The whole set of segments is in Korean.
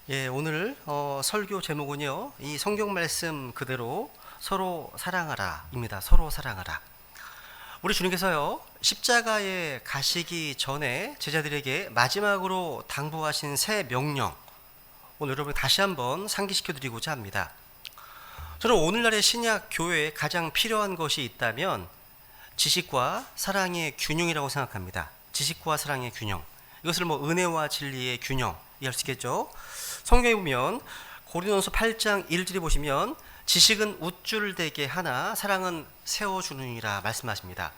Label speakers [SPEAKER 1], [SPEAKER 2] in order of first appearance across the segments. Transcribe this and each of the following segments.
[SPEAKER 1] 오늘 설교 제목은요, 이 성경 말씀 그대로 서로 사랑하라입니다. 서로 사랑하라. 우리 주님께서요, 십자가에 가시기 전에 제자들에게 마지막으로 당부하신 새 명령, 오늘 여러분 다시 한번 상기시켜 드리고자 합니다. 저는 오늘날의 신약 교회에 가장 필요한 것이 있다면 지식과 사랑의 균형이라고 생각합니다. 지식과 사랑의 균형. 이것을 은혜와 진리의 균형 이해할 수 있겠죠? 성경에 보면 고린도전서 8장 1절에 보시면 지식은 우쭐되게 하나 사랑은 세워주느니라 말씀하십니다.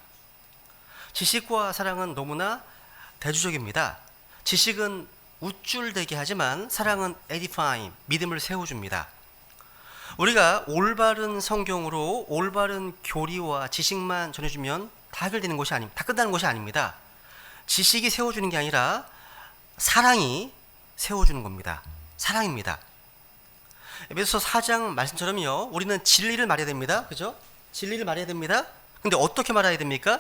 [SPEAKER 1] 지식과 사랑은 너무나 대조적입니다. 지식은 우쭐되게 하지만 사랑은 edifying, 믿음을 세워줍니다. 우리가 올바른 성경으로 올바른 교리와 지식만 전해주면 다 해결되는 것이 아닙니다. 다 끝나는 것이 아닙니다. 지식이 세워주는 게 아니라 사랑이 세워주는 겁니다. 사랑입니다. 에베소서 4장 말씀처럼요, 우리는 진리를 말해야 됩니다. 그죠? 진리를 말해야 됩니다. 근데 어떻게 말해야 됩니까?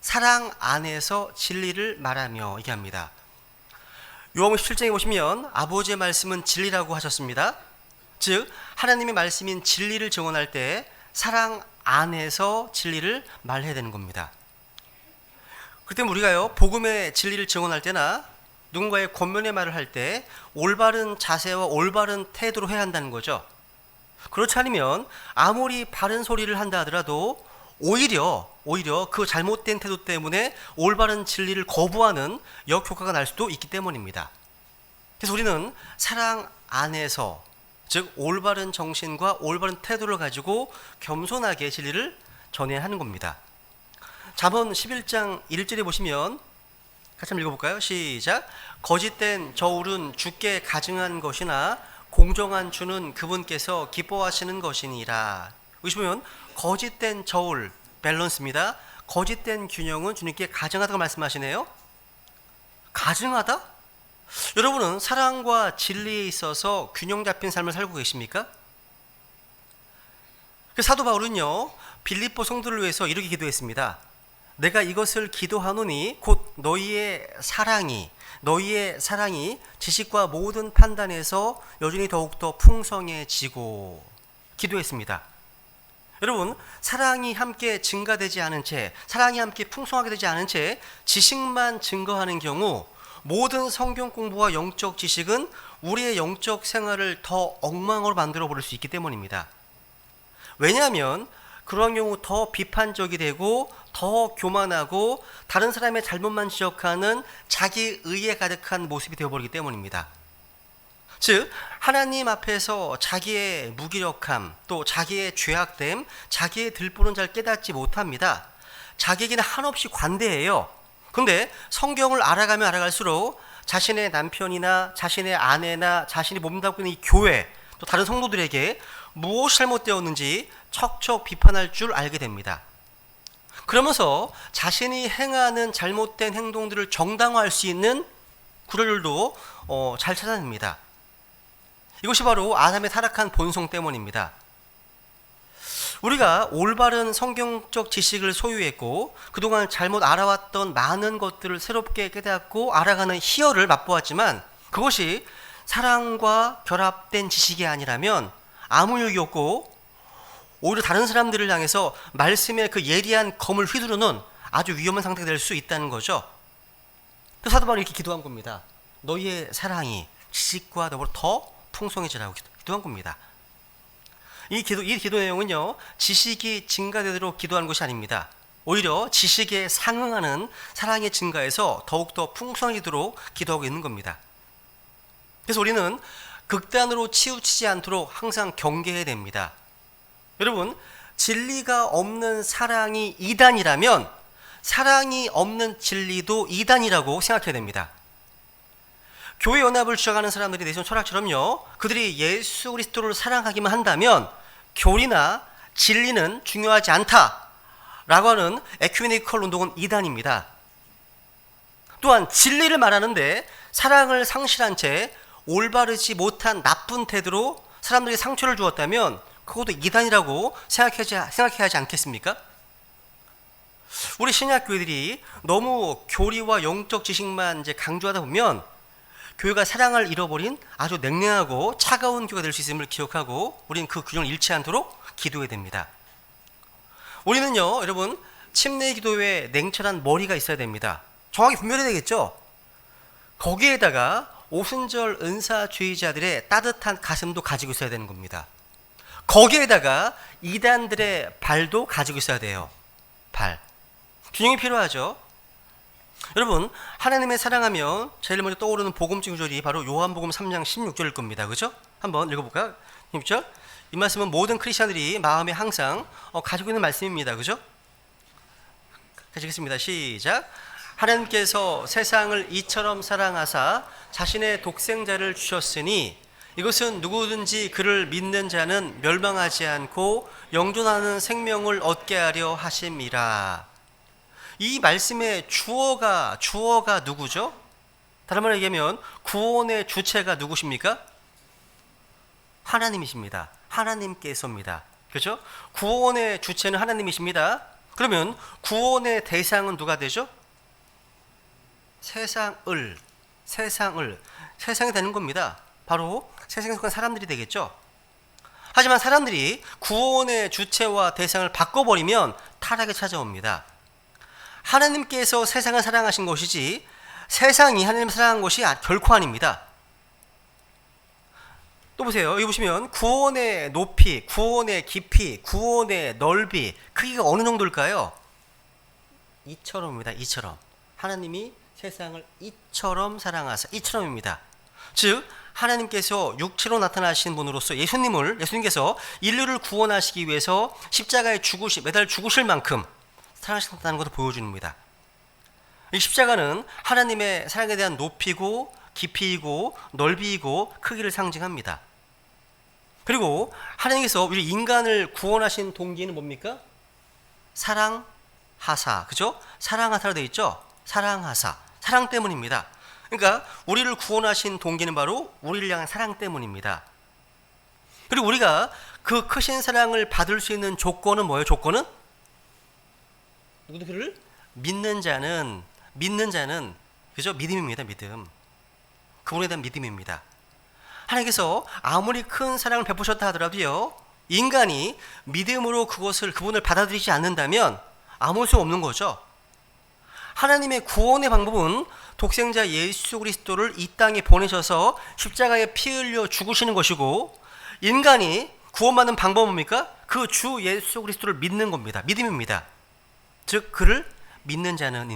[SPEAKER 1] 사랑 안에서 진리를 말하며 얘기합니다. 요한복음 17장에 보시면 아버지의 말씀은 진리라고 하셨습니다. 즉 하나님의 말씀인 진리를 증언할 때 사랑 안에서 진리를 말해야 되는 겁니다. 그때 우리가요, 복음의 진리를 증언할 때나 누군가의 권면의 말을 할 때 올바른 자세와 올바른 태도로 해야 한다는 거죠. 그렇지 않으면 아무리 바른 소리를 한다 하더라도 오히려 그 잘못된 태도 때문에 올바른 진리를 거부하는 역효과가 날 수도 있기 때문입니다. 그래서 우리는 사랑 안에서, 즉 올바른 정신과 올바른 태도를 가지고 겸손하게 진리를 전해야 하는 겁니다. 잠언 11장 1절에 보시면 같이 한번 읽어볼까요? 시작. 거짓된 저울은 주께 가증한 것이나 공정한 주는 그분께서 기뻐하시는 것이니라. 여기 보면 거짓된 저울, 밸런스입니다. 거짓된 균형은 주님께 가증하다고 말씀하시네요. 가증하다? 여러분은 사랑과 진리에 있어서 균형 잡힌 삶을 살고 계십니까? 사도 바울은요, 빌립보 성도를 위해서 이렇게 기도했습니다. 내가 이것을 기도하노니 곧 너희의 사랑이 지식과 모든 판단에서 여전히 더욱더 풍성해지고 기도했습니다. 여러분, 사랑이 함께 증가되지 않은 채, 사랑이 함께 풍성하게 되지 않은 채 지식만 증거하는 경우 모든 성경 공부와 영적 지식은 우리의 영적 생활을 더 엉망으로 만들어 버릴 수 있기 때문입니다. 왜냐하면 그러한 경우 더 비판적이 되고 더 교만하고 다른 사람의 잘못만 지적하는 자기 의에 가득한 모습이 되어버리기 때문입니다. 즉 하나님 앞에서 자기의 무기력함, 또 자기의 죄악됨, 자기의 들보는 잘 깨닫지 못합니다. 자기에게는 한없이 관대해요. 그런데 성경을 알아가면 알아갈수록 자신의 남편이나 자신의 아내나 자신이 몸담고 있는 이 교회, 또 다른 성도들에게 무엇이 잘못되었는지 척척 비판할 줄 알게 됩니다. 그러면서 자신이 행하는 잘못된 행동들을 정당화할 수 있는 구절들도 잘 찾아냅니다. 이것이 바로 아담의 타락한 본성 때문입니다. 우리가 올바른 성경적 지식을 소유했고 그동안 잘못 알아왔던 많은 것들을 새롭게 깨닫고 알아가는 희열을 맛보았지만 그것이 사랑과 결합된 지식이 아니라면 아무 유익이 없고 오히려 다른 사람들을 향해서 말씀의 그 예리한 검을 휘두르는 아주 위험한 상태가 될 수 있다는 거죠. 그 사도 바울이 이렇게 기도한 겁니다. 너희의 사랑이 지식과 더불어 더 풍성해지라고 기도한 겁니다. 이 기도 내용은요, 지식이 증가되도록 기도하는 것이 아닙니다. 오히려 지식에 상응하는 사랑의 증가에서 더욱더 풍성해지도록 기도하고 있는 겁니다. 그래서 우리는 극단으로 치우치지 않도록 항상 경계해야 됩니다. 여러분, 진리가 없는 사랑이 이단이라면 사랑이 없는 진리도 이단이라고 생각해야 됩니다. 교회 연합을 주장하는 사람들이 내세운 철학처럼요, 그들이 예수 그리스도를 사랑하기만 한다면 교리나 진리는 중요하지 않다라고 하는 에큐메니컬 운동은 이단입니다. 또한 진리를 말하는데 사랑을 상실한 채 올바르지 못한 나쁜 태도로 사람들에게 상처를 주었다면 그것도 이단이라고 생각해야 하지 않겠습니까? 우리 신약 교회들이 너무 교리와 영적 지식만 강조하다 보면 교회가 사랑을 잃어버린 아주 냉랭하고 차가운 교회가 될 수 있음을 기억하고 우리는 그 균형을 잃지 않도록 기도해야 됩니다. 우리는요, 여러분, 침례 기도에 냉철한 머리가 있어야 됩니다. 정확히 분별해야 되겠죠? 거기에다가 오순절 은사주의자들의 따뜻한 가슴도 가지고 있어야 되는 겁니다. 거기에다가 이단들의 발도 가지고 있어야 돼요. 발. 균형이 필요하죠. 여러분, 하나님의 사랑하면 제일 먼저 떠오르는 복음적 구절이 바로 요한복음 3장 16절일 겁니다. 그죠? 한번 읽어볼까요? 16절. 이 말씀은 모든 크리스천들이 마음에 항상 가지고 있는 말씀입니다. 그죠? 같이 읽겠습니다. 시작. 하나님께서 세상을 이처럼 사랑하사 자신의 독생자를 주셨으니 이것은 누구든지 그를 믿는 자는 멸망하지 않고 영존하는 생명을 얻게 하려 하심이라. 이 말씀의 주어가 누구죠? 다른 말로 얘기하면 구원의 주체가 누구십니까? 하나님이십니다. 하나님께서입니다. 그렇죠? 구원의 주체는 하나님이십니다. 그러면 구원의 대상은 누가 되죠? 세상이 되는 겁니다. 바로 세상에 속한 사람들이 되겠죠. 하지만 사람들이 구원의 주체와 대상을 바꿔버리면 타락이 찾아옵니다. 하나님께서 세상을 사랑하신 것이지 세상이 하나님을 사랑한 것이 결코 아닙니다. 또 보세요. 여기 보시면 구원의 높이, 구원의 깊이, 구원의 넓이, 크기가 어느 정도일까요? 이처럼입니다. 이처럼. 하나님이 세상을 이처럼 사랑하사. 이처럼입니다. 즉 하나님께서 육체로 나타나신 분으로서 예수님께서 인류를 구원하시기 위해서 십자가에 매달 죽으실 만큼 사랑하셨다는 것을 보여줍니다. 이 십자가는 하나님의 사랑에 대한 높이고 깊이이고 넓이이고 크기를 상징합니다. 그리고 하나님께서 우리 인간을 구원하신 동기는 뭡니까? 사랑하사. 그죠? 사랑하사로 되어 있죠? 사랑하사. 사랑 때문입니다. 그러니까 우리를 구원하신 동기는 바로 우리를 향한 사랑 때문입니다. 그리고 우리가 그 크신 사랑을 받을 수 있는 조건은 뭐예요? 조건은? 그를 믿는 자는 그죠? 믿음입니다. 믿음. 그분에 대한 믿음입니다. 하나님께서 아무리 큰 사랑을 베푸셨다 하더라도요, 인간이 믿음으로 그분을 받아들이지 않는다면 아무 수 없는 거죠. 하나님의 구원의 방법은 독생자 예수 그리스도를 이 땅에 보내셔서 십자가에 피 흘려 죽으시는 것이고, 인간이 구원받는 방법은 뭡니까? 그 주 예수 그리스도를 믿는 겁니다. 믿음입니다. 즉 그를 믿는 자는.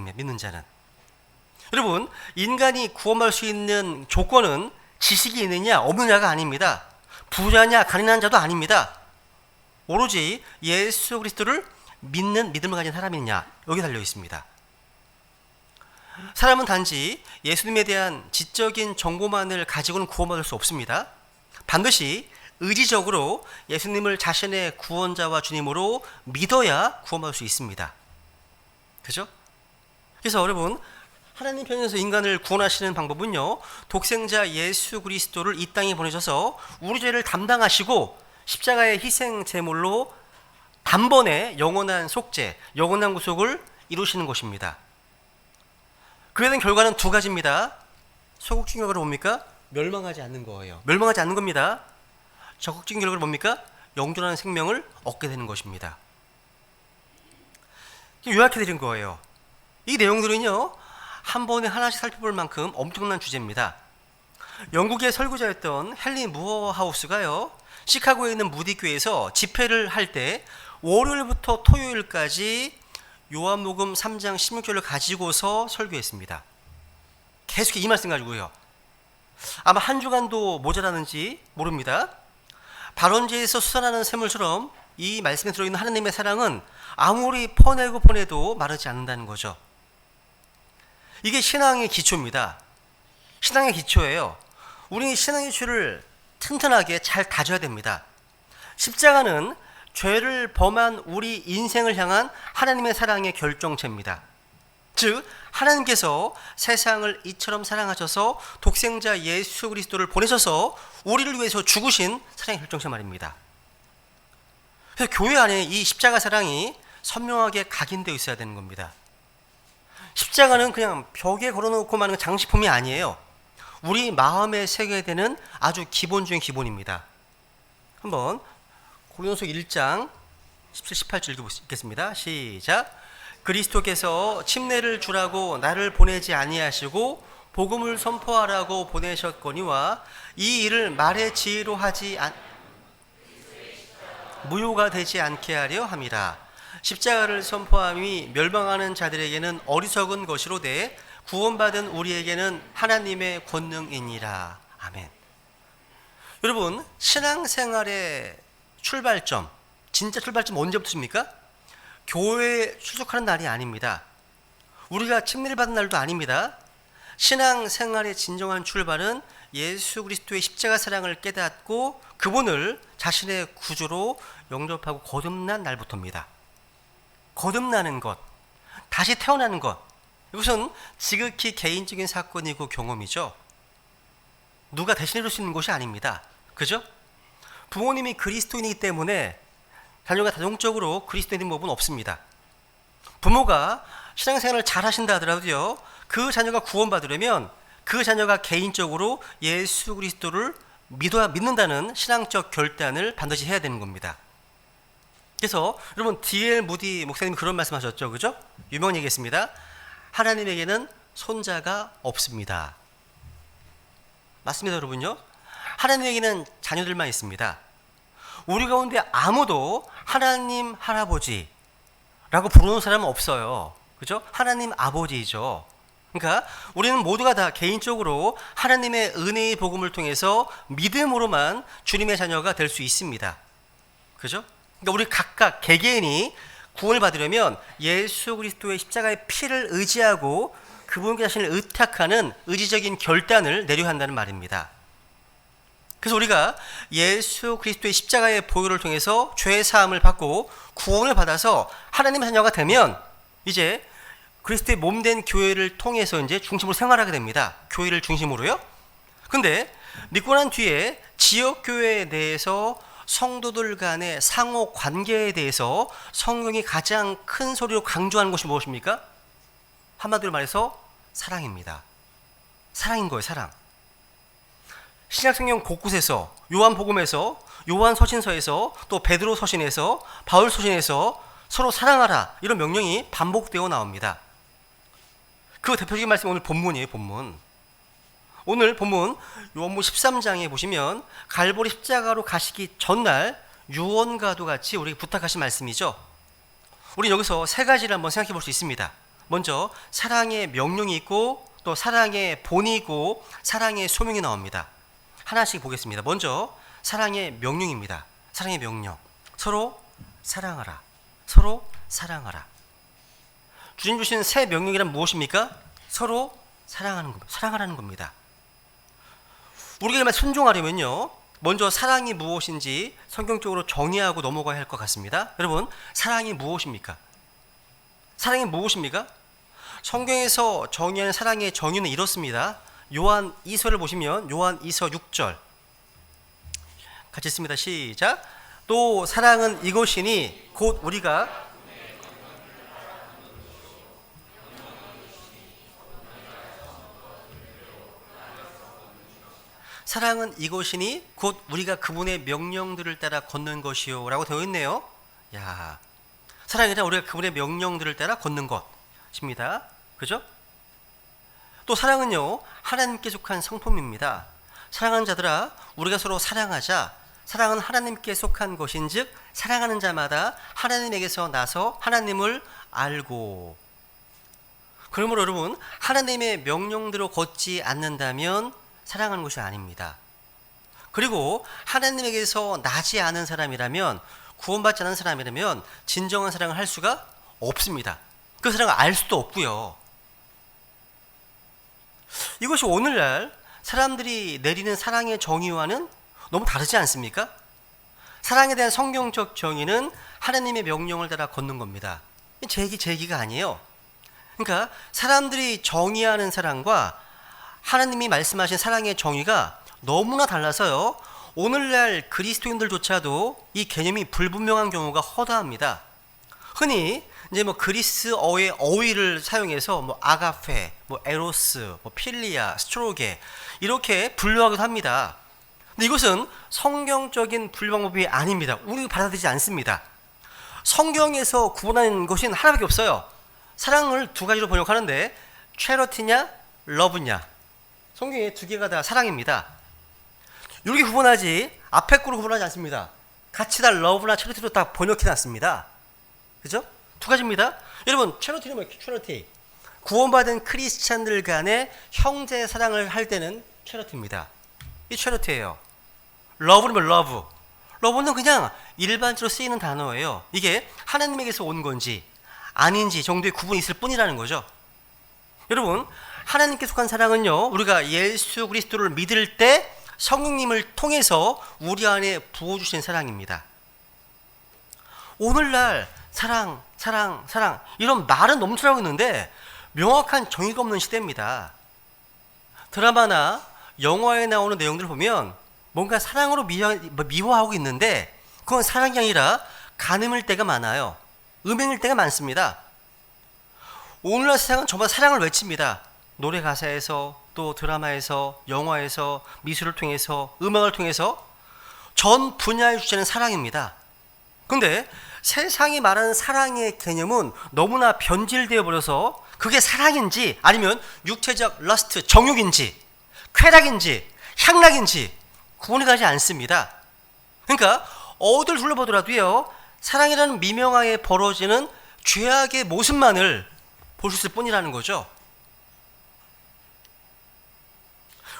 [SPEAKER 1] 여러분, 인간이 구원받을 수 있는 조건은 지식이 있느냐 없느냐가 아닙니다. 부자냐 가난한 자도 아닙니다. 오로지 예수 그리스도를 믿는 믿음을 가진 사람이냐, 여기 달려 있습니다. 사람은 단지 예수님에 대한 지적인 정보만을 가지고는 구원받을 수 없습니다. 반드시 의지적으로 예수님을 자신의 구원자와 주님으로 믿어야 구원받을 수 있습니다. 그죠? 그래서 여러분, 하나님 편에서 인간을 구원하시는 방법은요, 독생자 예수 그리스도를 이 땅에 보내셔서 우리 죄를 담당하시고 십자가의 희생 제물로 단번에 영원한 속죄, 영원한 구속을 이루시는 것입니다. 그에 대한 결과는 두 가지입니다. 소극적인 결과는 뭡니까? 멸망하지 않는 거예요. 멸망하지 않는 겁니다. 적극적인 결과는 뭡니까? 영존하는 생명을 얻게 되는 것입니다. 요약해드린 거예요. 이 내용들은요, 한 번에 하나씩 살펴볼 만큼 엄청난 주제입니다. 영국의 설교자였던 헨리 무어하우스가요, 시카고에 있는 무디교회에서 집회를 할 때 월요일부터 토요일까지 요한복음 3장 16절을 가지고서 설교했습니다. 계속 이 말씀 가지고요. 아마 한 주간도 모자라는지 모릅니다. 발원지에서 솟아나는 샘물처럼 이 말씀에 들어있는 하나님의 사랑은 아무리 퍼내도 마르지 않는다는 거죠. 이게 신앙의 기초입니다. 신앙의 기초예요. 우리는 신앙의 기초를 튼튼하게 잘 다져야 됩니다. 십자가는 죄를 범한 우리 인생을 향한 하나님의 사랑의 결정체입니다. 즉 하나님께서 세상을 이처럼 사랑하셔서 독생자 예수 그리스도를 보내셔서 우리를 위해서 죽으신 사랑의 결정체 말입니다. 그래서 교회 안에 이 십자가 사랑이 선명하게 각인되어 있어야 되는 겁니다. 십자가는 그냥 벽에 걸어놓고 마는 장식품이 아니에요. 우리 마음에 새겨야 되는 아주 기본 중의 기본입니다. 한번 고린도서 1장 17, 18절 읽겠습니다. 시작. 그리스도께서 침례를 주라고 나를 보내지 아니하시고 복음을 선포하라고 보내셨거니와 이 일을 말의 지혜로 하지 무효가 되지 않게 하려 함이라. 십자가를 선포함이 멸망하는 자들에게는 어리석은 것이로되 구원받은 우리에게는 하나님의 권능이니라. 아멘. 여러분, 신앙생활의 출발점, 진짜 출발점 언제부터입니까? 교회에 출석하는 날이 아닙니다. 우리가 침례를 받은 날도 아닙니다. 신앙생활의 진정한 출발은 예수 그리스도의 십자가 사랑을 깨닫고 그분을 자신의 구주로 영접하고 거듭난 날부터입니다. 거듭나는 것, 다시 태어나는 것, 이것은 지극히 개인적인 사건이고 경험이죠. 누가 대신해 줄 수 있는 것이 아닙니다. 그죠? 부모님이 그리스도인이기 때문에 자녀가 자동적으로 그리스도인인 법은 없습니다. 부모가 신앙생활을 잘 하신다 하더라도요, 그 자녀가 구원받으려면 그 자녀가 개인적으로 예수 그리스도를 믿는다는 신앙적 결단을 반드시 해야 되는 겁니다. 그래서 여러분, D.L. 무디 목사님이 그런 말씀하셨죠, 그죠? 유명한 얘기했습니다. 하나님에게는 손자가 없습니다. 맞습니다, 여러분요. 하나님에게는 자녀들만 있습니다. 우리 가운데 아무도 하나님 할아버지라고 부르는 사람은 없어요. 그죠? 하나님 아버지이죠. 그러니까 우리는 모두가 다 개인적으로 하나님의 은혜의 복음을 통해서 믿음으로만 주님의 자녀가 될 수 있습니다. 그죠? 그러니까 우리 각각 개개인이 구원을 받으려면 예수 그리스도의 십자가의 피를 의지하고 그분께 자신을 의탁하는 의지적인 결단을 내려야 한다는 말입니다. 그래서 우리가 예수 그리스도의 십자가의 보혈을 통해서 죄의 사함을 받고 구원을 받아서 하나님의 자녀가 되면 이제 그리스도의 몸된 교회를 통해서 이제 중심으로 생활하게 됩니다. 교회를 중심으로요. 근데 믿고 난 뒤에 지역 교회에 대해서 성도들 간의 상호 관계에 대해서 성경이 가장 큰 소리로 강조하는 것이 무엇입니까? 한마디로 말해서 사랑입니다. 사랑인 거예요, 사랑. 신약성경 곳곳에서, 요한복음에서, 요한서신서에서, 또 베드로 서신에서, 바울 서신에서 서로 사랑하라, 이런 명령이 반복되어 나옵니다. 그 대표적인 말씀이 오늘 본문이에요, 본문. 오늘 본문 요한복음 13장에 보시면 갈보리 십자가로 가시기 전날 유언과도 같이 우리에게 부탁하신 말씀이죠. 우리 여기서 세 가지를 한번 생각해 볼 수 있습니다. 먼저 사랑의 명령이 있고, 또 사랑의 본이 있고, 사랑의 소명이 나옵니다. 하나씩 보겠습니다. 먼저 사랑의 명령입니다. 사랑의 명령. 서로 사랑하라. 서로 사랑하라. 주님 주신 새 명령이란 무엇입니까? 서로 사랑하는 겁니다. 사랑하라는 겁니다. 우리가 정말 순종하려면요, 먼저 사랑이 무엇인지 성경적으로 정의하고 넘어가야 할 것 같습니다. 여러분, 사랑이 무엇입니까? 사랑이 무엇입니까? 성경에서 정의하는 사랑의 정의는 이렇습니다. 요한 2서를 보시면 요한 2서 6절 같이 읽습니다. 시작. 또 사랑은 이것이니 곧 우리가 사랑은 이것이니 곧 우리가 그분의 명령들을 따라 걷는 것이요 라고 되어 있네요. 야, 사랑이란 우리가 그분의 명령들을 따라 걷는 것입니다. 그죠? 또 사랑은요, 하나님께 속한 성품입니다. 사랑하는 자들아, 우리가 서로 사랑하자. 사랑은 하나님께 속한 것인즉 사랑하는 자마다 하나님에게서 나서 하나님을 알고. 그러므로 여러분, 하나님의 명령대로 걷지 않는다면 사랑하는 것이 아닙니다. 그리고 하나님에게서 나지 않은 사람이라면, 구원받지 않은 사람이라면 진정한 사랑을 할 수가 없습니다. 그 사랑을 알 수도 없고요. 이것이 오늘날 사람들이 내리는 사랑의 정의와는 너무 다르지 않습니까? 사랑에 대한 성경적 정의는 하나님의 명령을 따라 걷는 겁니다. 제 얘기가 아니에요. 그러니까 사람들이 정의하는 사랑과 하나님이 말씀하신 사랑의 정의가 너무나 달라서요, 오늘날 그리스도인들조차도 이 개념이 불분명한 경우가 허다합니다. 흔히 이제 뭐 그리스어의 어휘를 사용해서 뭐 아가페, 뭐 에로스, 뭐 필리아, 스트로게 이렇게 분류하기도 합니다. 근데 이것은 성경적인 분류 방법이 아닙니다. 우리 받아들이지 않습니다. 성경에서 구분하는 것은 하나밖에 없어요. 사랑을 두 가지로 번역하는데 체러티냐, 러브냐. 성경에 두 개가 다 사랑입니다. 이렇게 구분하지 앞에 거로 구분하지 않습니다. 같이 다 러브나 체러티로 다 번역해 놨습니다. 그죠? 두 가지입니다. 여러분, 체러티는 뭐예요? 체러티. 구원받은 크리스찬들 간의 형제 사랑을 할 때는 체러티입니다. 이 체러티예요. 러브는 뭐 러브. 러브는 그냥 일반적으로 쓰이는 단어예요. 이게 하나님에게서 온 건지 아닌지 정도의 구분이 있을 뿐이라는 거죠. 여러분, 하나님께 속한 사랑은요, 우리가 예수 그리스도를 믿을 때 성령님을 통해서 우리 안에 부어주신 사랑입니다. 오늘날 사랑, 사랑, 사랑 이런 말은 넘쳐나고 있는데 명확한 정의가 없는 시대입니다. 드라마나 영화에 나오는 내용들을 보면 뭔가 사랑으로 미화하고 있는데 그건 사랑이 아니라 간음일 때가 많아요. 음행일 때가 많습니다. 오늘날 세상은 정말 사랑을 외칩니다. 노래 가사에서 또 드라마에서 영화에서 미술을 통해서 음악을 통해서 전 분야의 주제는 사랑입니다. 근데 세상이 말하는 사랑의 개념은 너무나 변질되어 버려서 그게 사랑인지 아니면 육체적 러스트, 정욕인지 쾌락인지 향락인지 구분이 가지 않습니다. 그러니까 어딜 둘러보더라도요, 사랑이라는 미명하에 벌어지는 죄악의 모습만을 볼 수 있을 뿐이라는 거죠.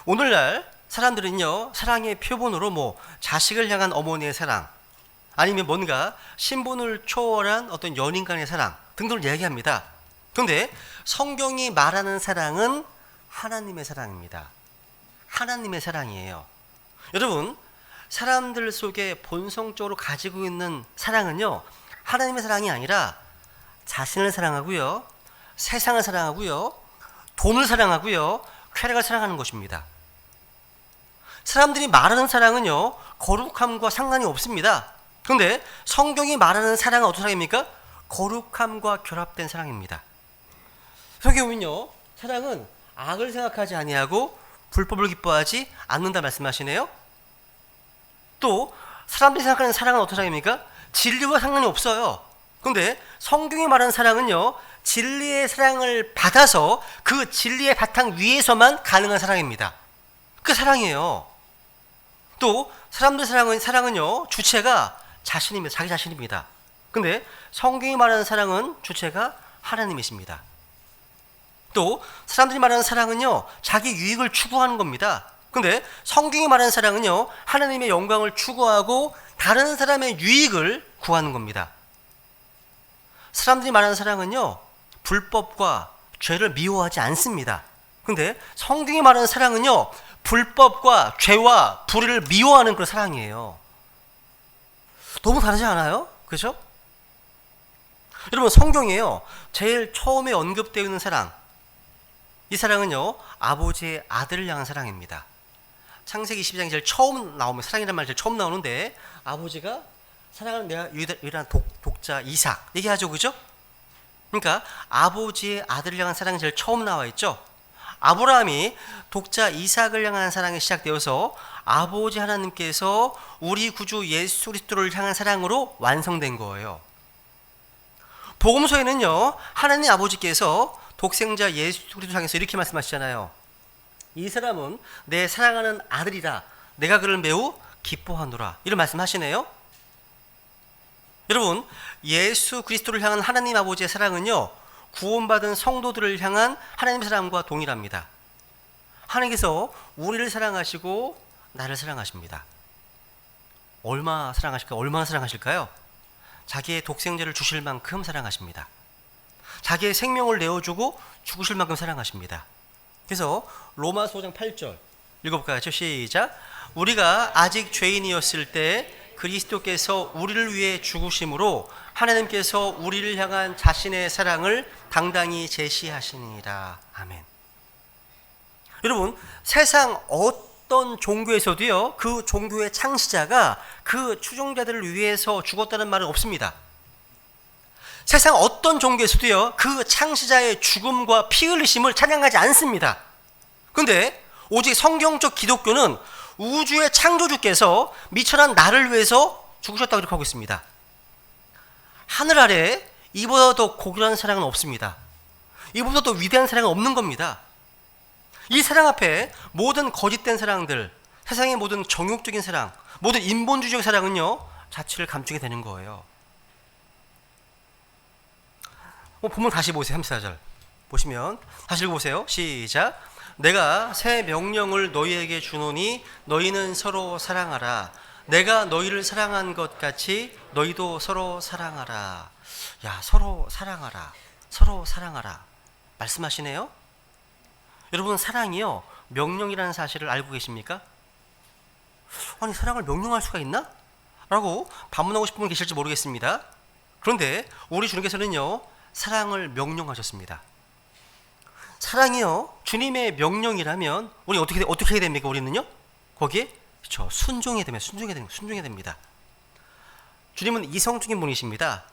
[SPEAKER 1] 오늘날 사람들은요, 사랑의 표본으로 뭐 자식을 향한 어머니의 사랑, 아니면 뭔가 신분을 초월한 어떤 연인 간의 사랑 등등을 이야기합니다. 그런데 성경이 말하는 사랑은 하나님의 사랑입니다. 하나님의 사랑이에요. 여러분, 사람들 속에 본성적으로 가지고 있는 사랑은요, 하나님의 사랑이 아니라 자신을 사랑하고요, 세상을 사랑하고요, 돈을 사랑하고요, 쾌락을 사랑하는 것입니다. 사람들이 말하는 사랑은요, 거룩함과 상관이 없습니다. 그런데 성경이 말하는 사랑은 어떤 사랑입니까? 거룩함과 결합된 사랑입니다. 성경에 보면요, 사랑은 악을 생각하지 아니하고 불법을 기뻐하지 않는다 말씀하시네요. 또 사람들이 생각하는 사랑은 어떤 사랑입니까? 진리와 상관이 없어요. 그런데 성경이 말하는 사랑은요, 진리의 사랑을 받아서 그 진리의 바탕 위에서만 가능한 사랑입니다. 그 사랑이에요. 또 사람들 사랑은요, 주체가 자신입니다. 자기 자신입니다. 근데 성경이 말하는 사랑은 주체가 하나님이십니다. 또 사람들이 말하는 사랑은요, 자기 유익을 추구하는 겁니다. 근데 성경이 말하는 사랑은요, 하나님의 영광을 추구하고 다른 사람의 유익을 구하는 겁니다. 사람들이 말하는 사랑은요, 불법과 죄를 미워하지 않습니다. 근데 성경이 말하는 사랑은요, 불법과 죄와 불의를 미워하는 그런 사랑이에요. 너무 다르지 않아요? 그죠? 여러분, 성경에요, 제일 처음에 언급되어 있는 사랑, 이 사랑은요, 아버지의 아들을 향한 사랑입니다. 창세기 22장이 제일 처음 나오면, 사랑이라는 말이 제일 처음 나오는데, 아버지가 사랑하는 내가 유일한 독자 이삭 얘기하죠, 그죠? 그러니까 아버지의 아들을 향한 사랑이 제일 처음 나와 있죠. 아브라함이 독자 이삭을 향한 사랑이 시작되어서 아버지 하나님께서 우리 구주 예수 그리스도를 향한 사랑으로 완성된 거예요. 복음서에는요, 하나님 아버지께서 독생자 예수 그리스도를 향해서 이렇게 말씀하시잖아요. 이 사람은 내 사랑하는 아들이라, 내가 그를 매우 기뻐하노라, 이런 말씀하시네요. 여러분, 예수 그리스도를 향한 하나님 아버지의 사랑은요, 구원받은 성도들을 향한 하나님의 사랑과 동일합니다. 하나님께서 우리를 사랑하시고 나를 사랑하십니다. 얼마나 사랑하실까요? 자기의 독생자를 주실 만큼 사랑하십니다. 자기의 생명을 내어주고 죽으실 만큼 사랑하십니다. 그래서 로마서 5장 8절 읽어볼까요? 시작. 우리가 아직 죄인이었을 때 그리스도께서 우리를 위해 죽으심으로 하나님께서 우리를 향한 자신의 사랑을 당당히 제시하시니라. 아멘. 여러분, 세상 어떤 종교에서도요, 그 종교의 창시자가 그 추종자들을 위해서 죽었다는 말은 없습니다. 세상 어떤 종교에서도요, 그 창시자의 죽음과 피 흘리심을 찬양하지 않습니다. 그런데 오직 성경적 기독교는 우주의 창조주께서 미천한 나를 위해서 죽으셨다고 이렇게 하고 있습니다. 하늘 아래 이보다 더 고귀한 사랑은 없습니다. 이보다 더 위대한 사랑은 없는 겁니다. 이 사랑 앞에 모든 거짓된 사랑들, 세상의 모든 정욕적인 사랑, 모든 인본주의적 사랑은요, 자취를 감추게 되는 거예요. 본문 다시 보세요. 34절 보시면 다시 읽어보세요. 시작. 내가 새 명령을 너희에게 주노니 너희는 서로 사랑하라. 내가 너희를 사랑한 것 같이 너희도 서로 사랑하라. 야, 서로 사랑하라. 서로 사랑하라. 말씀하시네요. 여러분, 사랑이요, 명령이라는 사실을 알고 계십니까? 아니, 사랑을 명령할 수가 있나? 라고 반문하고 싶은 분 계실지 모르겠습니다. 그런데 우리 주님께서는요, 사랑을 명령하셨습니다. 사랑이요, 주님의 명령이라면 우리 어떻게 해야 됩니까? 우리는요, 거기에 그렇죠, 순종해야 됩니다. 주님은 이성적인 분이십니다.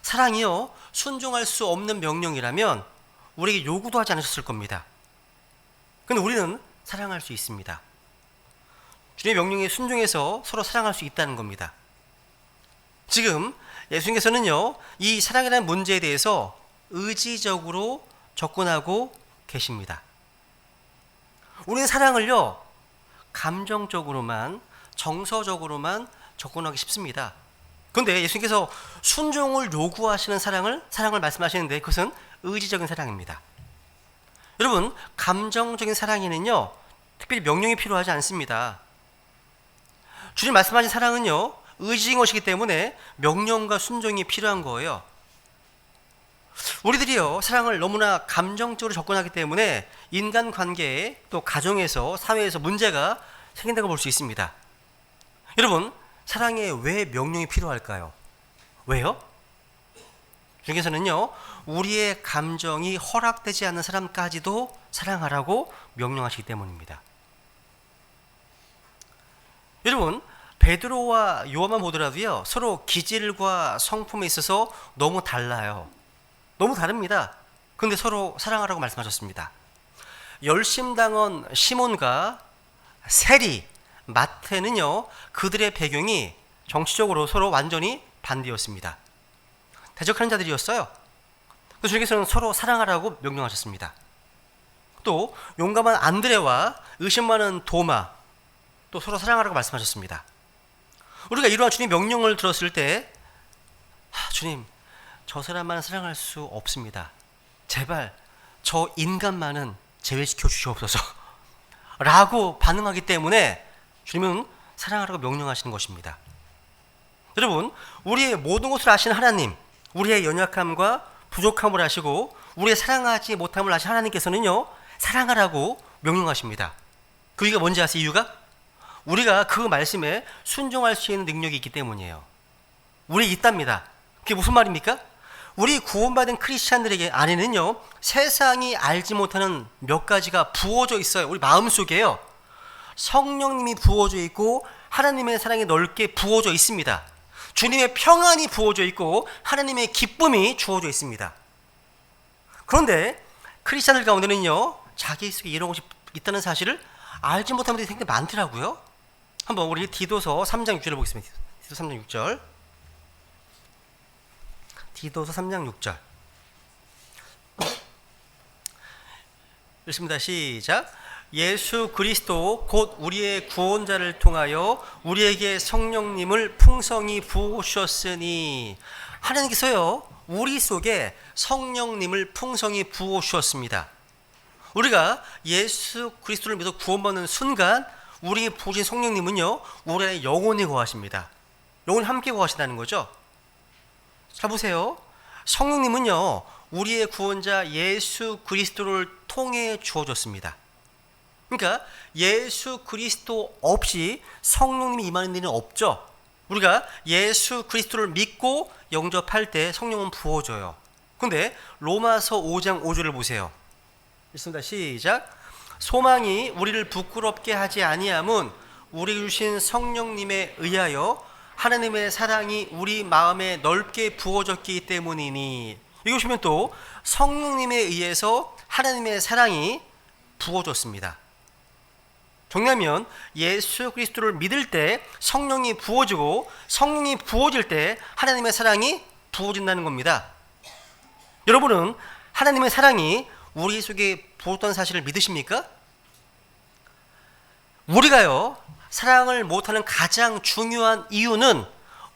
[SPEAKER 1] 사랑이요, 순종할 수 없는 명령이라면 우리에게 요구도 하지 않으셨을 겁니다. 근데 우리는 사랑할 수 있습니다. 주님의 명령에 순종해서 서로 사랑할 수 있다는 겁니다. 지금 예수님께서는요, 이 사랑이라는 문제에 대해서 의지적으로 접근하고 계십니다. 우리는 사랑을요, 감정적으로만, 정서적으로만 접근하기 쉽습니다. 그런데 예수님께서 순종을 요구하시는 사랑을 말씀하시는데 그것은 의지적인 사랑입니다. 여러분, 감정적인 사랑에는요, 특별히 명령이 필요하지 않습니다. 주님 말씀하신 사랑은요, 의지인 것이기 때문에 명령과 순종이 필요한 거예요. 우리들이요, 사랑을 너무나 감정적으로 접근하기 때문에 인간관계에, 또 가정에서, 사회에서 문제가 생긴다고 볼 수 있습니다. 여러분, 사랑에 왜 명령이 필요할까요? 왜요? 주님께서는요, 우리의 감정이 허락되지 않는 사람까지도 사랑하라고 명령하시기 때문입니다. 여러분, 베드로와 요한만 보더라도요, 서로 기질과 성품에 있어서 너무 달라요. 너무 다릅니다. 그런데 서로 사랑하라고 말씀하셨습니다. 열심당원 시몬과 세리, 마태는요, 그들의 배경이 정치적으로 서로 완전히 반대였습니다. 대적하는 자들이었어요. 그래서 주님께서는 서로 사랑하라고 명령하셨습니다. 또 용감한 안드레와 의심 많은 도마, 또 서로 사랑하라고 말씀하셨습니다. 우리가 이러한 주님 명령을 들었을 때, 주님, 저 사람만은 사랑할 수 없습니다. 제발 저 인간만은 제외시켜 주시옵소서 라고 반응하기 때문에 주님은 사랑하라고 명령하시는 것입니다. 여러분, 우리의 모든 것을 아시는 하나님, 우리의 연약함과 부족함을 아시고 우리의 사랑하지 못함을 아시는 하나님께서는요, 사랑하라고 명령하십니다. 그 이유가 뭔지 아세요? 이유가? 우리가 그 말씀에 순종할 수 있는 능력이 있기 때문이에요. 우리 있답니다. 그게 무슨 말입니까? 우리 구원받은 크리스찬들에게 안에는요, 세상이 알지 못하는 몇 가지가 부어져 있어요. 우리 마음속에요. 성령님이 부어져 있고 하나님의 사랑이 넓게 부어져 있습니다. 주님의 평안이 부어져 있고 하나님의 기쁨이 주어져 있습니다. 그런데 크리스찬들 가운데는요, 자기 속에 이런 것이 있다는 사실을 알지 못하는 분들이 굉장히 많더라고요. 한번 우리 디도서 3장 6절을 보겠습니다. 디도서 3장 6절. 디도서 3장 6절. 읽습니다. 시작. 예수 그리스도 곧 우리의 구원자를 통하여 우리에게 성령님을 풍성히 부어주셨으니, 하나님께서요, 우리 속에 성령님을 풍성히 부어주셨습니다. 우리가 예수 그리스도를 믿어 구원받는 순간 우리 부으신 성령님은요, 우리 안에 영원히 거하십니다. 영원히 함께 거하신다는 거죠. 잘 보세요. 성령님은요, 우리의 구원자 예수 그리스도를 통해 주어졌습니다. 그러니까 예수 그리스도 없이 성령님이 임하는 일은 없죠. 우리가 예수 그리스도를 믿고 영접할 때 성령은 부어져요. 그런데 로마서 5장 5절을 보세요. 읽습니다. 시작. 소망이 우리를 부끄럽게 하지 아니함은 우리 주신 성령님에 의하여 하나님의 사랑이 우리 마음에 넓게 부어졌기 때문이니. 여기 보시면 또 성령님에 의해서 하나님의 사랑이 부어졌습니다. 정리하면 예수 그리스도를 믿을 때 성령이 부어지고 성령이 부어질 때 하나님의 사랑이 부어진다는 겁니다. 여러분은 하나님의 사랑이 우리 속에 부었던 사실을 믿으십니까? 우리가요, 사랑을 못하는 가장 중요한 이유는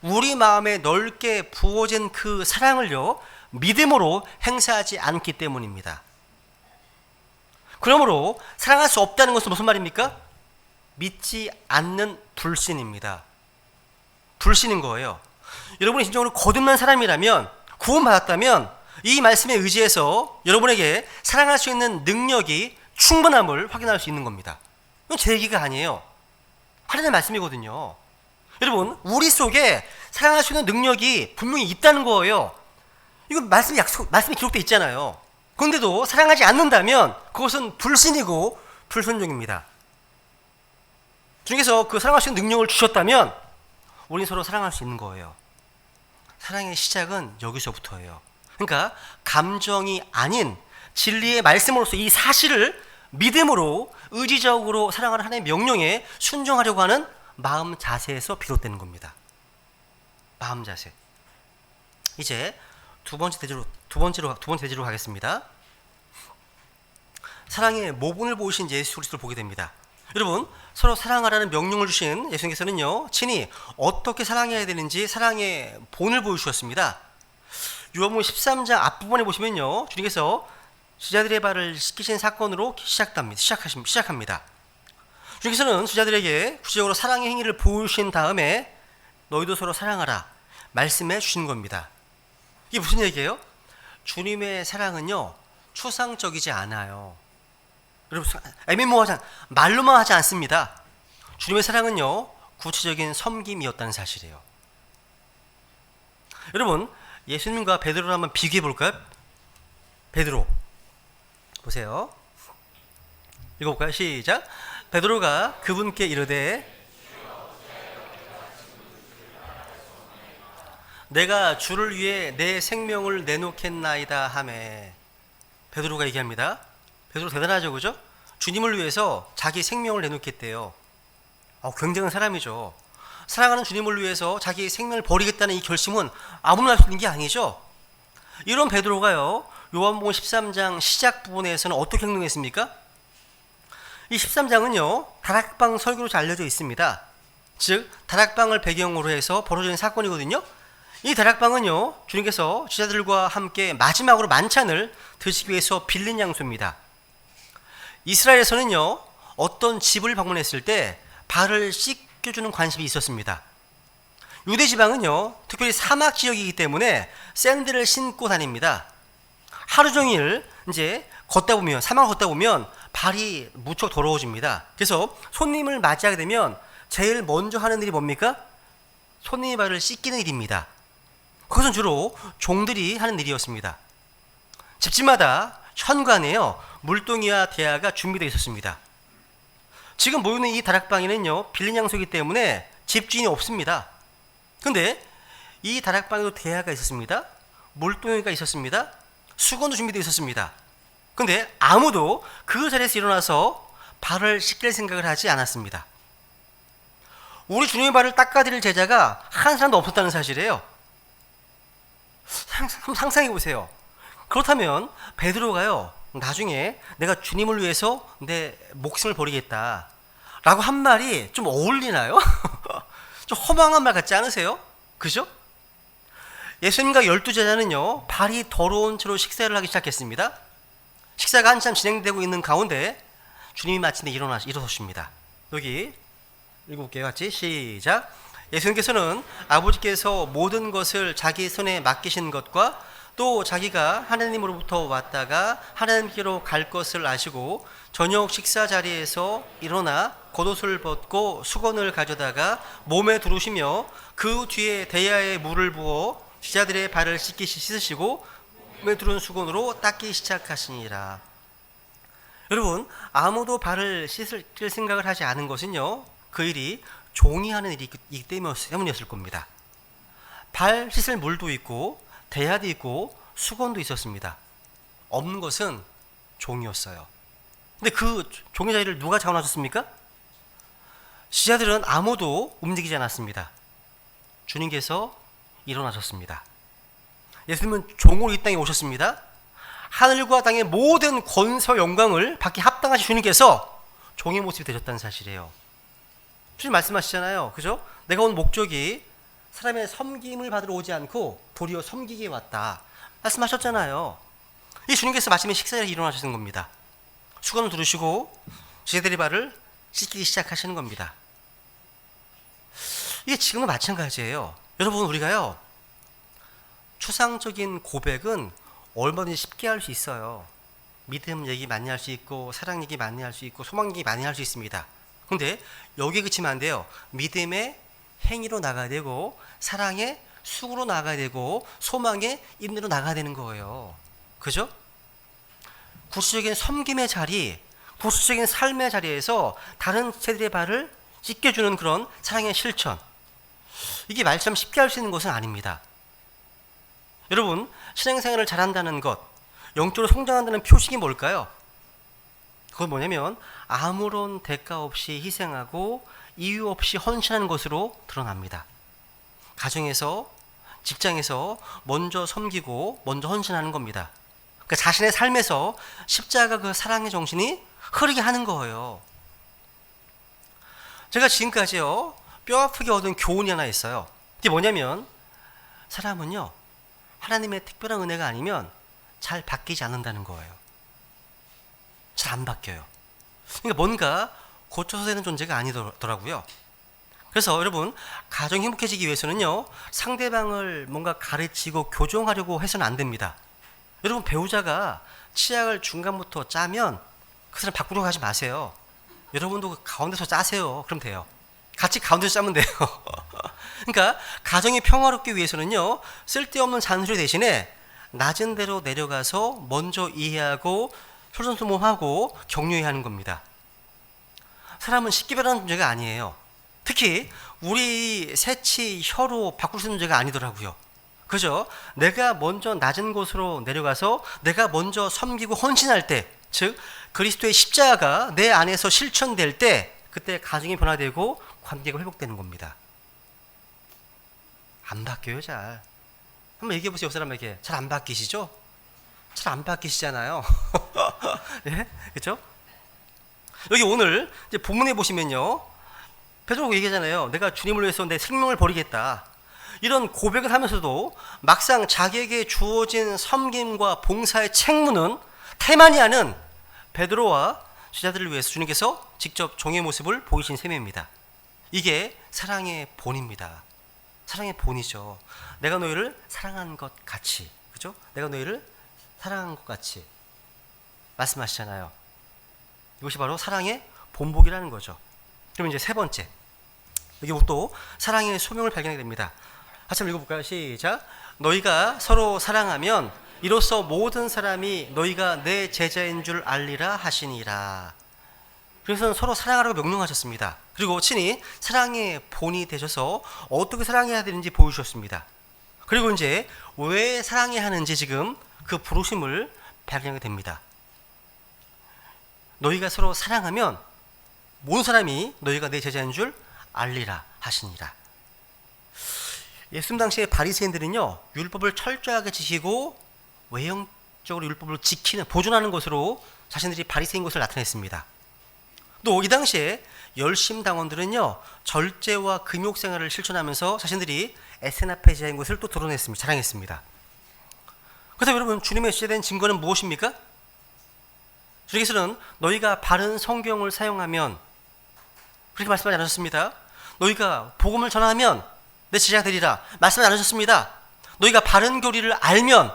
[SPEAKER 1] 우리 마음에 넓게 부어진 그 사랑을요, 믿음으로 행사하지 않기 때문입니다. 그러므로 사랑할 수 없다는 것은 무슨 말입니까? 믿지 않는 불신입니다. 불신인 거예요. 여러분이 진정으로 거듭난 사람이라면, 구원받았다면 이 말씀에 의지해서 여러분에게 사랑할 수 있는 능력이 충분함을 확인할 수 있는 겁니다. 이건 제 얘기가 아니에요. 하나님의 말씀이거든요. 여러분, 우리 속에 사랑할 수 있는 능력이 분명히 있다는 거예요. 이건 말씀이 기록되어 있잖아요. 그런데도 사랑하지 않는다면 그것은 불신이고 불순종입니다. 주님께서 그 사랑할 수 있는 능력을 주셨다면 우리는 서로 사랑할 수 있는 거예요. 사랑의 시작은 여기서부터예요. 그러니까 감정이 아닌 진리의 말씀으로서 이 사실을 믿음으로 의지적으로 사랑하는 하나님의 명령에 순종하려고 하는 마음 자세에서 비롯되는 겁니다. 마음 자세. 이제 두 번째 대지로 가겠습니다. 사랑의 모본을 보이신 예수 그리스도를 보게 됩니다. 여러분, 서로 사랑하라는 명령을 주신 예수님께서는요, 친히 어떻게 사랑해야 되는지 사랑의 본을 보여주셨습니다. 요한복음 13장 앞부분에 보시면요, 주님께서 제자들의 발을 씻기신 사건으로 시작합니다. 주님께서는 제자들에게 구체적으로 사랑의 행위를 보여주신 다음에 너희도 서로 사랑하라 말씀해 주신 겁니다. 이게 무슨 얘기예요? 주님의 사랑은요, 추상적이지 않아요. 여러분, 애매모호하지 말로만 하지 않습니다. 주님의 사랑은요, 구체적인 섬김이었다는 사실이에요. 여러분, 예수님과 베드로를 한번 비교해 볼까요? 베드로 보세요. 읽어볼까요? 시작. 베드로가 그분께 이르되 내가 주를 위해 내 생명을 내놓겠나이다 하매. 베드로가 얘기합니다. 베드로 대단하죠, 그죠? 주님을 위해서 자기 생명을 내놓겠대요. 굉장한 사람이죠. 사랑하는 주님을 위해서 자기 생명을 버리겠다는 이 결심은 아무나 할 수 있는 게 아니죠. 이런 베드로가요, 요한복음 13장 시작 부분에서는 어떻게 행동했습니까? 이 13장은요, 다락방 설교로 알려져 있습니다. 즉, 다락방을 배경으로 해서 벌어진 사건이거든요. 이 다락방은요, 주님께서 제자들과 함께 마지막으로 만찬을 드시기 위해서 빌린 장소입니다. 이스라엘에서는요, 어떤 집을 방문했을 때 발을 씻겨주는 관습이 있었습니다. 유대 지방은요, 특별히 사막 지역이기 때문에 샌들을 신고 다닙니다. 하루 종일 이제 사막을 걷다 보면 발이 무척 더러워집니다. 그래서 손님을 맞이하게 되면 제일 먼저 하는 일이 뭡니까? 손님의 발을 씻기는 일입니다. 그것은 주로 종들이 하는 일이었습니다. 집집마다 현관에요, 물동이와 대야가 준비되어 있었습니다. 지금 모이는 이 다락방에는요, 빌린 장소이기 때문에 집주인이 없습니다. 근데 이 다락방에도 대야가 있었습니다. 물동이가 있었습니다. 수건도 준비되어 있었습니다. 근데 아무도 그 자리에서 일어나서 발을 씻길 생각을 하지 않았습니다. 우리 주님의 발을 닦아드릴 제자가 한 사람도 없었다는 사실이에요. 상상해 보세요. 그렇다면 베드로가요, 나중에 내가 주님을 위해서 내 목숨을 버리겠다 라고 한 말이 좀 어울리나요? 좀 허망한 말 같지 않으세요? 그죠? 예수님과 12제자는요, 발이 더러운 채로 식사를 하기 시작했습니다. 식사가 한참 진행되고 있는 가운데 주님이 마침내 일어서십니다. 여기 읽어볼게요. 같이 시작. 예수님께서는 아버지께서 모든 것을 자기 손에 맡기신 것과 또 자기가 하나님으로부터 왔다가 하나님께로 갈 것을 아시고 저녁 식사 자리에서 일어나 겉옷을 벗고 수건을 가져다가 몸에 두르시며 그 뒤에 대야에 물을 부어 제자들의 발을 씻으시고 몸에 두른 수건으로 닦기 시작하시니라. 여러분, 아무도 발을 씻을 생각을 하지 않은 것은요, 그 일이 종이 하는 일이기 때문이었을 겁니다. 발 씻을 물도 있고 대야도 있고 수건도 있었습니다. 없는 것은 종이었어요. 근데 그 종의 자리를 누가 장원하셨습니까? 제자들은 아무도 움직이지 않았습니다. 주님께서 일어나셨습니다. 예수님은 종으로 이 땅에 오셨습니다. 하늘과 땅의 모든 권세와 영광을 받기 합당하신 주님께서 종의 모습이 되셨다는 사실이에요. 주님 말씀하시잖아요. 그죠? 내가 온 목적이 사람의 섬김을 받으러 오지 않고 도리어 섬기기에 왔다. 말씀하셨잖아요. 이 주님께서 마침내 식사에 일어나시는 겁니다. 수건을 두르시고 제자들의 발을 씻기 시작하시는 겁니다. 이게 지금도 마찬가지예요. 여러분, 우리가요, 추상적인 고백은 얼마든지 쉽게 할 수 있어요. 믿음 얘기 많이 할 수 있고 사랑 얘기 많이 할 수 있고 소망 얘기 많이 할 수 있습니다. 근데 여기에 그치면 안 돼요. 믿음의 행위로 나가야 되고 사랑의 수고로 나가야 되고 소망의 인내로 나가야 되는 거예요. 그죠? 구체적인 섬김의 자리, 구체적인 삶의 자리에서 다른 세대의 발을 씻겨주는 그런 사랑의 실천, 이게 말처럼 쉽게 할 수 있는 것은 아닙니다. 여러분, 신앙생활을 잘한다는 것, 영적으로 성장한다는 표식이 뭘까요? 그건 뭐냐면 아무런 대가 없이 희생하고 이유 없이 헌신하는 것으로 드러납니다. 가정에서, 직장에서 먼저 섬기고 먼저 헌신하는 겁니다. 그러니까 자신의 삶에서 십자가 그 사랑의 정신이 흐르게 하는 거예요. 제가 지금까지요, 뼈 아프게 얻은 교훈이 하나 있어요. 그게 뭐냐면 사람은요, 하나님의 특별한 은혜가 아니면 잘 바뀌지 않는다는 거예요. 잘 안 바뀌어요. 그러니까 뭔가 고쳐서 되는 존재가 아니더라고요. 그래서 여러분, 가정이 행복해지기 위해서는요, 상대방을 뭔가 가르치고 교정하려고 해서는 안 됩니다. 여러분, 배우자가 치약을 중간부터 짜면 그 사람 바꾸려고 하지 마세요. 여러분도 그 가운데서 짜세요. 그럼 돼요. 같이 가운데서 짜면 돼요. 그러니까 가정이 평화롭기 위해서는요, 쓸데없는 잔소리 대신에 낮은 데로 내려가서 먼저 이해하고 솔선수범하고 격려해야 하는 겁니다. 사람은 쉽게 변하는 존재가 아니에요. 특히 우리 새치, 혀로 바꿀 수 있는 존재가 아니더라고요. 그죠? 내가 먼저 낮은 곳으로 내려가서 내가 먼저 섬기고 헌신할 때, 즉 그리스도의 십자가가 내 안에서 실천될 때, 그때 가정이 변화되고 관계가 회복되는 겁니다. 안 바뀌어요, 잘. 한번 얘기해 보세요, 옆 사람에게. 잘 안 바뀌시죠? 잘 안 바뀌시잖아요. 예? 그렇죠? 여기 오늘 이제 본문에 보시면요, 베드로가 얘기하잖아요. 내가 주님을 위해서 내 생명을 버리겠다. 이런 고백을 하면서도 막상 자기에게 주어진 섬김과 봉사의 책무는 태만히 베드로와 제자들을 위해서 주님께서 직접 종의 모습을 보이신 셈입니다. 이게 사랑의 본입니다. 사랑의 본이죠. 내가 너희를 사랑한 것 같이, 그죠? 내가 너희를 사랑한 것 같이 말씀하시잖아요. 이것이 바로 사랑의 본보기라는 거죠. 그럼 이제 세 번째, 여기 또 사랑의 소명을 발견하게 됩니다. 같이 한번 읽어볼까요? 시작. 너희가 서로 사랑하면 이로써 모든 사람이 너희가 내 제자인 줄 알리라 하시니라. 그래서 서로 사랑하라고 명령하셨습니다. 그리고 친히 사랑의 본이 되셔서 어떻게 사랑해야 되는지 보여주셨습니다. 그리고 이제 왜 사랑해야 하는지 지금 그 부르심을 발견하게 됩니다. 너희가 서로 사랑하면 모든 사람이 너희가 내 제자인 줄 알리라 하시니라. 예수님 당시에 바리새인들은요, 율법을 철저하게 지키고 외형적으로 율법을 지키는, 보존하는 것으로 자신들이 바리새인 것을 나타냈습니다. 또 이 당시에 열심당원들은요, 절제와 금욕 생활을 실천하면서 자신들이 에세나페제인 것을 또 드러냈습니다. 자랑했습니다. 그래서 여러분, 주님의 제된 증거는 무엇입니까? 주님께서는 너희가 바른 성경을 사용하면, 그렇게 말씀하지 않으셨습니다. 너희가 복음을 전하면 내 제자가 되리라 말씀하지 않으셨습니다. 너희가 바른 교리를 알면,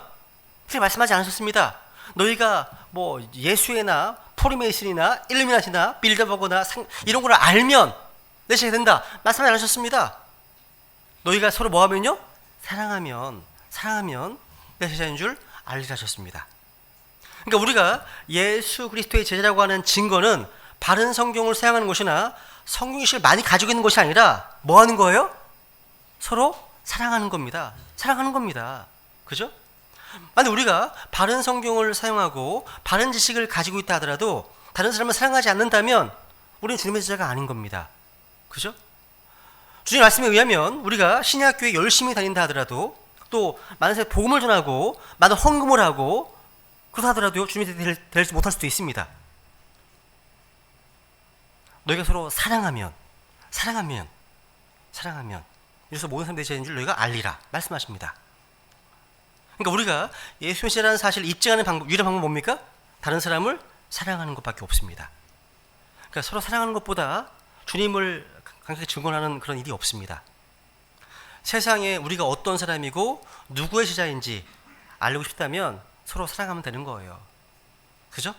[SPEAKER 1] 그렇게 말씀하지 않으셨습니다. 너희가 뭐 예수회나 포리메이슨이나 일루미나티나 빌더버거나 이런 걸 알면 내 제자가 된다 말씀하지 않으셨습니다. 너희가 서로 뭐하면요? 사랑하면 내 제자인 줄 알리라 하셨습니다. 그러니까 우리가 예수 그리스도의 제자라고 하는 증거는 바른 성경을 사용하는 것이나 성경의식을 많이 가지고 있는 것이 아니라 뭐 하는 거예요? 서로 사랑하는 겁니다. 사랑하는 겁니다. 그죠? 만약 우리가 바른 성경을 사용하고 바른 지식을 가지고 있다 하더라도 다른 사람을 사랑하지 않는다면 우리는 주님의 제자가 아닌 겁니다. 그죠? 주님 말씀에 의하면 우리가 신약교회 열심히 다닌다 하더라도 또 많은 사람에 복음을 전하고 많은 헌금을 하고 그렇다 하더라도 주님이 되지 못할 수도 있습니다. 너희가 서로 사랑하면 이래서 모든 사람들이 제자인 줄 너희가 알리라 말씀하십니다. 그러니까 우리가 예수 메시아라는 사실을 입증하는 방법, 유일한 방법은 뭡니까? 다른 사람을 사랑하는 것밖에 없습니다. 그러니까 서로 사랑하는 것보다 주님을 강하게 증언하는 그런 일이 없습니다. 세상에 우리가 어떤 사람이고 누구의 제자인지 알고 싶다면 서로 사랑하면 되는 거예요. 그죠?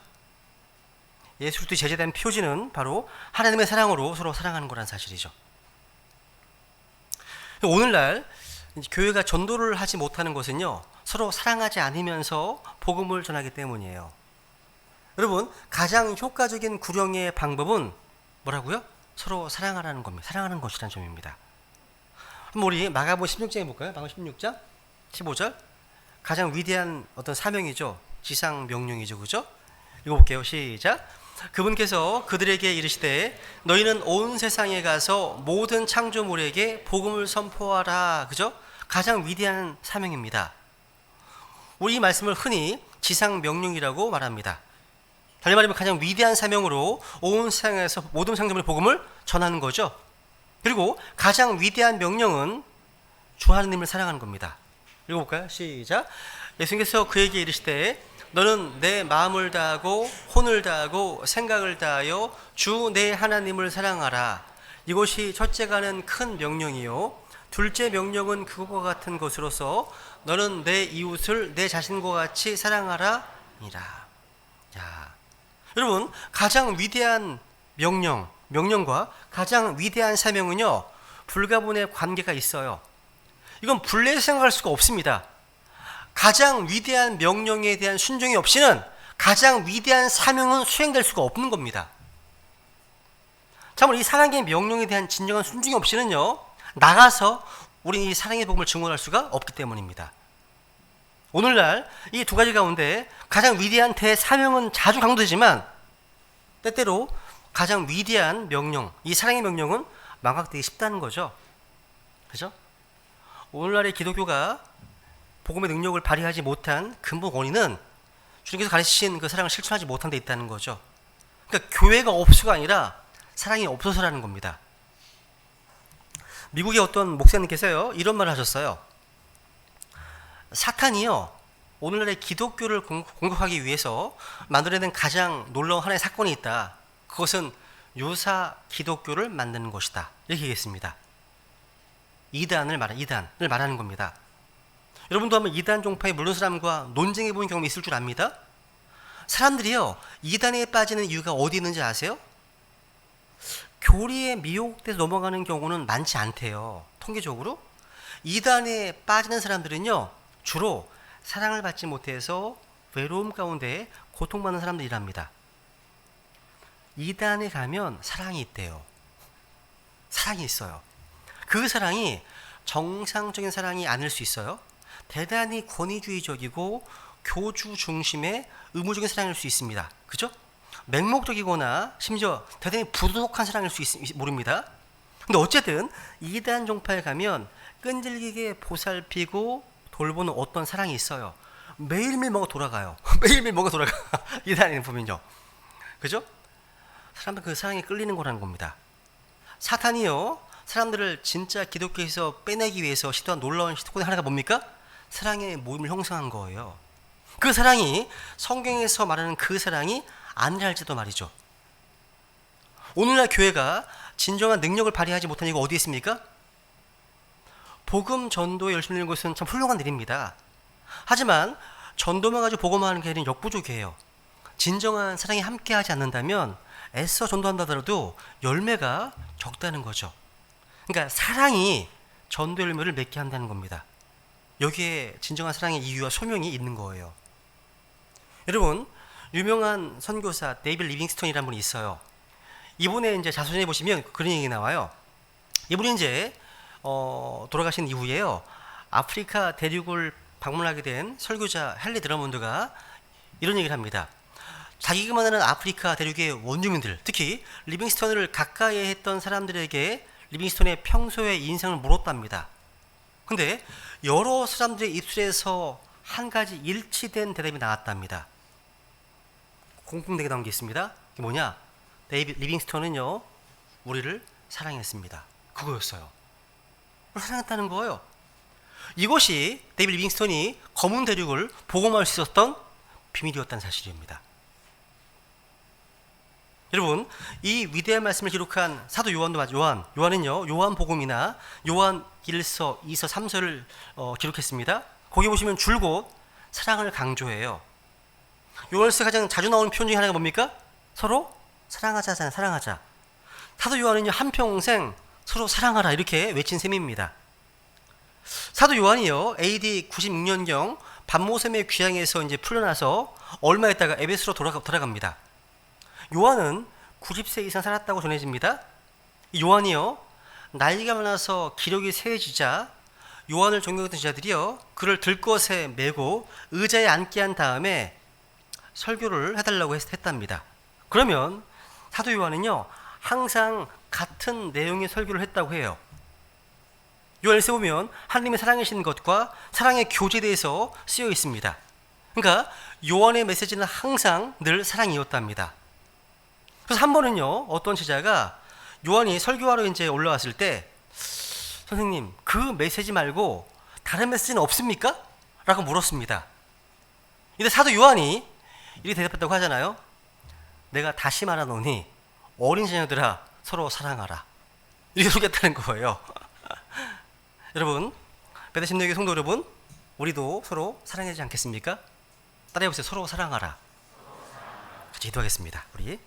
[SPEAKER 1] 예수 그리스도의 제자에 대한 표지는 바로 하나님의 사랑으로 서로 사랑하는 거란 사실이죠. 오늘날 교회가 전도를 하지 못하는 것은요, 서로 사랑하지 않으면서 복음을 전하기 때문이에요. 여러분, 가장 효과적인 구령의 방법은 뭐라고요? 서로 사랑하라는 겁니다. 사랑하는 것이라는 점입니다. 한번 우리 마가복음 16장에 볼까요? 마가복음 16장 15절. 가장 위대한 어떤 사명이죠. 지상 명령이죠. 그죠? 읽어볼게요. 시작. 그분께서 그들에게 이르시되 너희는 온 세상에 가서 모든 창조물에게 복음을 선포하라. 그죠? 가장 위대한 사명입니다. 우리 이 말씀을 흔히 지상 명령이라고 말합니다. 달리 말하면 가장 위대한 사명으로 온 세상에서 모든 창조물의 복음을 전하는 거죠. 그리고 가장 위대한 명령은 주 하나님을 사랑하는 겁니다. 읽어볼까요? 시작. 예수님께서 그에게 이르시되 너는 내 마음을 다하고 혼을 다하고 생각을 다하여 주 내 하나님을 사랑하라. 이것이 첫째가는 큰 명령이요 둘째 명령은 그것과 같은 것으로서 너는 내 이웃을 내 자신과 같이 사랑하라 이라. 자, 여러분, 가장 위대한 명령과 가장 위대한 사명은요, 불가분의 관계가 있어요. 이건 분리해서 생각할 수가 없습니다. 가장 위대한 명령에 대한 순종이 없이는 가장 위대한 사명은 수행될 수가 없는 겁니다. 참으로 이 사랑의 명령에 대한 진정한 순종이 없이는요, 나가서 우리 이 사랑의 복음을 증언할 수가 없기 때문입니다. 오늘날 이 두 가지 가운데 가장 위대한 대사명은 자주 강조되지만 때때로 가장 위대한 명령, 이 사랑의 명령은 망각되기 쉽다는 거죠. 그죠? 오늘날의 기독교가 복음의 능력을 발휘하지 못한 근본 원인은 주님께서 가르치신 그 사랑을 실천하지 못한 데 있다는 거죠. 그러니까 교회가 없어가 아니라 사랑이 없어서라는 겁니다. 미국의 어떤 목사님께서요, 이런 말을 하셨어요. 사탄이요, 오늘날의 기독교를 공격하기 위해서 만들어낸 가장 놀라운 하나의 사건이 있다. 그것은 유사 기독교를 만드는 것이다. 이렇게 얘기했습니다. 이단을 말하는 겁니다. 여러분도 한번 이단 종파에 물든 사람과 논쟁해 본 경험이 있을 줄 압니다. 사람들이요, 이단에 빠지는 이유가 어디 있는지 아세요? 교리에 미혹돼서 넘어가는 경우는 많지 않대요. 통계적으로. 이단에 빠지는 사람들은요, 주로 사랑을 받지 못해서 외로움 가운데 고통받는 사람들이랍니다. 이단에 가면 사랑이 있대요. 사랑이 있어요. 그 사랑이 정상적인 사랑이 아닐 수 있어요. 대단히 권위주의적이고 교주 중심의 의무적인 사랑일 수 있습니다. 그죠? 맹목적이거나 심지어 대단히 부도덕한 사랑일 수 모릅니다. 근데 어쨌든 이단 종파에 가면 끈질기게 보살피고 돌보는 어떤 사랑이 있어요. 매일매일 뭐가 돌아가요. 매일매일 뭐가 돌아가. 이단에 보면요. 그죠? 사람들 그 사랑에 끌리는 거라는 겁니다. 사탄이요, 사람들을 진짜 기독교에서 빼내기 위해서 시도한 놀라운 시도의 하나가 뭡니까? 사랑의 모임을 형성한 거예요. 그 사랑이 성경에서 말하는 그 사랑이 아니랄지도 말이죠. 오늘날 교회가 진정한 능력을 발휘하지 못한 이유가 어디에 있습니까? 복음 전도에 열심히 하는 것은 참 훌륭한 일입니다. 하지만 전도만 가지고 복음하는 게 아니라 역부족이에요. 진정한 사랑이 함께하지 않는다면 애써 전도한다 하더라도 열매가 적다는 거죠. 그러니까 사랑이 전도 열매를 맺게 한다는 겁니다. 여기에 진정한 사랑의 이유와 소명이 있는 거예요. 여러분, 유명한 선교사 데이빗 리빙스턴이라는 분이 있어요. 이분의 이제 자서전에 보시면 그런 얘기 나와요. 이분이 이제 돌아가신 이후에요, 아프리카 대륙을 방문하게 된 설교자 헨리 드러먼드가 이런 얘기를 합니다. 자기만 아는 아프리카 대륙의 원주민들, 특히 리빙스턴을 가까이 했던 사람들에게 리빙스턴의 평소의 인생을 물었답니다. 근데 여러 사람들의 입술에서 한 가지 일치된 대답이 나왔답니다. 공통되게 나온 게 있습니다. 그게 뭐냐? 데이빗 리빙스턴은요, 우리를 사랑했습니다. 그거였어요. 사랑했다는 거예요. 이것이 데이빗 리빙스턴이 검은 대륙을 복음할 수 있었던 비밀이었다는 사실입니다. 여러분, 이 위대한 말씀을 기록한 사도 요한은요, 요한복음이나 요한 1서, 2서, 3서를 기록했습니다. 거기 보시면 줄곧 사랑을 강조해요. 요한에서 가장 자주 나오는 표현 중에 하나가 뭡니까? 서로 사랑하자 하잖아요. 사랑하자. 사도 요한은요, 한평생 서로 사랑하라 이렇게 외친 셈입니다. 사도 요한이요, AD 96년경 반모셈의 귀향에서 이제 풀려나서 얼마 있다가 에베소로 돌아갑니다. 요한은 90세 이상 살았다고 전해집니다. 요한이요, 나이가 많아서 기력이 쇠해지자 요한을 존경했던 지자들이요, 그를 들것에 메고 의자에 앉게 한 다음에 설교를 해달라고 했답니다. 그러면 사도 요한은요, 항상 같은 내용의 설교를 했다고 해요. 요한에서 보면 하나님의 사랑이신 것과 사랑의 교제에 대해서 쓰여 있습니다. 그러니까 요한의 메시지는 항상 늘 사랑이었답니다. 그래서 한 번은요, 어떤 제자가 요한이 설교하러 이제 올라왔을 때, 선생님, 그 메시지 말고 다른 메시지는 없습니까? 라고 물었습니다. 근데 사도 요한이 이렇게 대답했다고 하잖아요. 내가 다시 말하노니 어린 자녀들아, 서로 사랑하라. 이렇게 소개했다는 거예요. 여러분, 베데신교회 성도 여러분, 우리도 서로 사랑하지 않겠습니까? 따라해보세요. 서로 사랑하라. 같이 기도하겠습니다. 우리